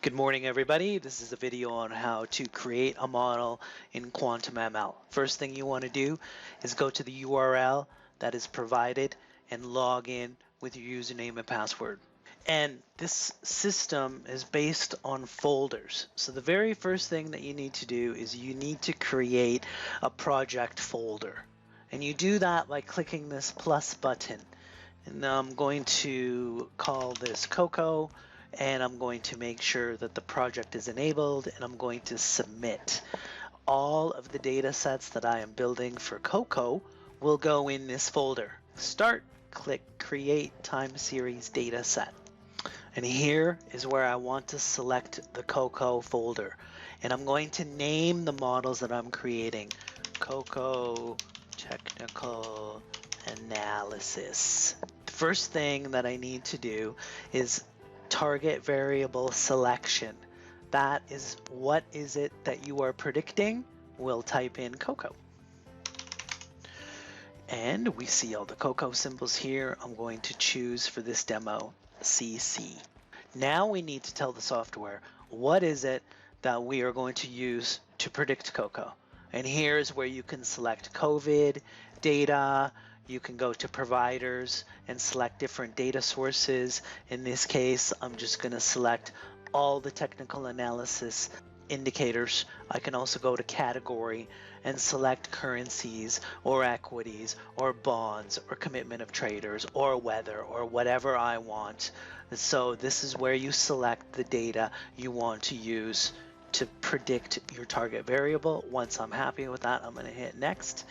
Good morning, everybody. This is a video on how to create a model in Quantum ML. First thing you want to do is go to the URL that is provided and log in with your username and password. And this system is based on folders. So the very first thing that you need to do is you need to create a project folder. And you do that by clicking this plus button. And now I'm going to call this Cocoa, and I'm going to make sure that the project is enabled, and I'm going to submit. All of the data sets that I am building for Cocoa will go in this folder. Start, click Create Time Series Data Set. And here is where I want to select the Cocoa folder. And I'm going to name the models that I'm creating. Cocoa Technical Analysis. The first thing that I need to do is target variable selection. That is, what is it that you are predicting? We'll type in Cocoa. And we see all the Cocoa symbols here. I'm going to choose for this demo CC. Now we need to tell the software what is it that we are going to use to predict Cocoa. And here's where you can select COVID, data, you can go to providers and select different data sources. In this case, I'm just going to select all the technical analysis indicators. I can also go to category and select currencies or equities or bonds or commitment of traders or weather or whatever I want. So this is where you select the data you want to use to predict your target variable. Once I'm happy with that, I'm going to hit next.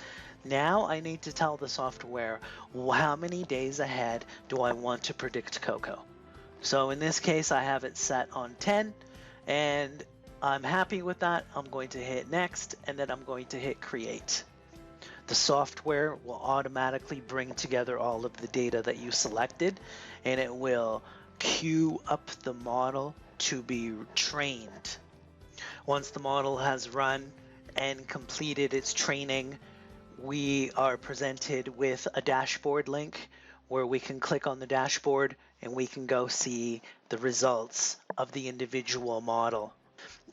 Now I need to tell the software how many days ahead do I want to predict Cocoa. So in this case, I have it set on 10, and I'm happy with that. I'm going to hit next, and then I'm going to hit create. The software will automatically bring together all of the data that you selected, and it will queue up the model to be trained. Once the model has run and completed its training, we are presented with a dashboard link where we can click on the dashboard and we can go see the results of the individual model.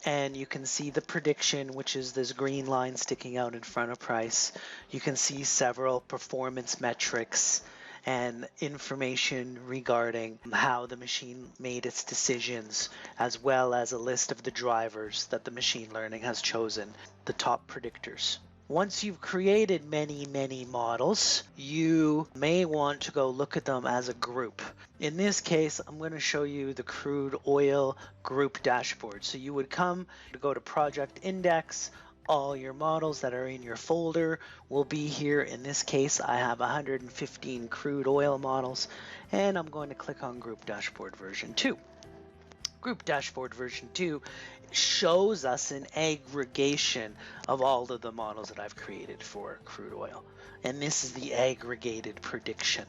And you can see the prediction, which is this green line sticking out in front of price. You can see several performance metrics and information regarding how the machine made its decisions, as well as a list of the drivers that the machine learning has chosen, the top predictors. Once you've created many models, you may want to go look at them as a group. In this case, I'm going to show you the crude oil group dashboard. So you would come to go to Project Index. All your models that are in your folder will be here. In this case, I have 115 crude oil models, and I'm going to click on Group Dashboard version 2. Group Dashboard version 2 shows us an aggregation of all of the models that I've created for crude oil. And this is the aggregated prediction.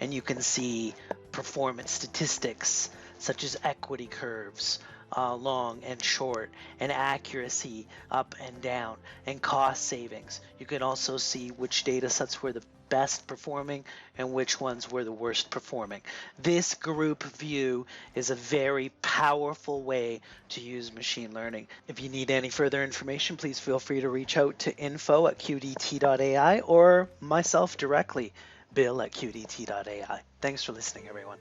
And you can see performance statistics such as equity curves, long and short, and accuracy up and down, and cost savings. You can also see which data sets were the best performing and which ones were the worst performing. This group view is a very powerful way to use machine learning. If you need any further information, please feel free to reach out to info@qdt.ai or myself directly, bill@qdt.ai. Thanks for listening, everyone.